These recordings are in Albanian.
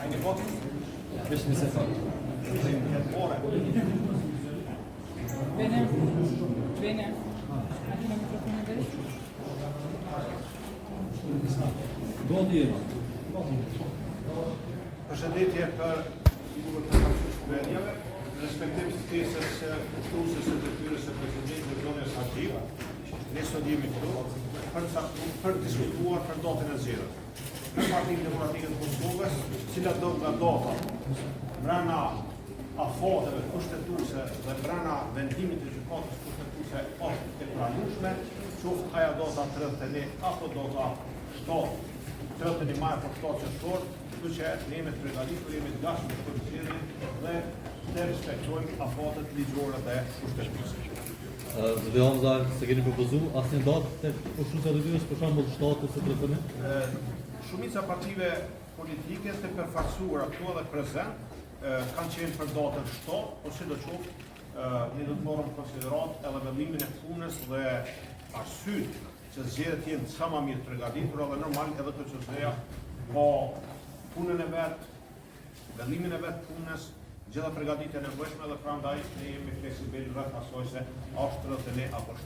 Një vot? Vesh një sekund. Bene. Bene. A kena mikrofonin vesh? Gati jemi. Përshëndetje për figurët e shkretjeve, respektiv të tesës ushtrusës së detyrës së presidentit të zonës aktive, ne sot jemi këtu për diskutuar për datën e zgjedhjeve. Në Partinë Demokratike të Kosovës, cilat do nga data brenda afateve kushtetuese dhe brenda vendimit të gjykatës kushtetuese është e pranueshme, qoftë ajo data 31 apo data 31 maj apo 7 qershor, kështu që ne jemi të përgatitur, jemi të gatshëm për zgjedhjen dhe të respektojmë afatet ligjore dhe kushtetuese. Dhe Hamza, se keni propozu asnjë datë të ushtrusës së detyrës, për shembull 7 ose 31? Shumica partive politike të përfaqësuara këtu edhe prezent kanë qenë për datën 7, por sidoqoftë ne do të marrim në konsiderat edhe vendimin e punës dhe arsyet që zgjedhjet jenë sa më mirë të përgatitura dhe normal edhe KQZ-ja po punën e vet, vendimin e vet punës, gjitha përgatitja e nevojshme dhe prandaj ne jemi fleksibil rreth asaj se është 31 apo 7.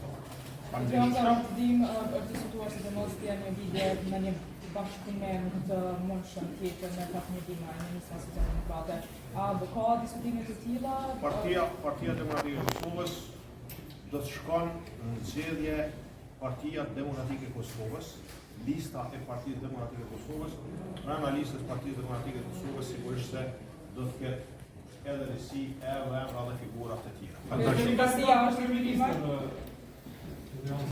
Është diskutuar se të mos të janë një video në një bashkëpunim të mundshëm tjetër me pak një dima në Nisën Socialdemokrate. A do ka diskutime të tilla? Partia Demokratike e Kosovës do të shkon në zgjedhje Partia Demokratike e Kosovës, lista e Partisë Demokratike e Kosovës, brenda listës Partisë Demokratike e Kosovës sigurisht se do të ketë edhe risi, edhe emra dhe figura të tjera. Partia është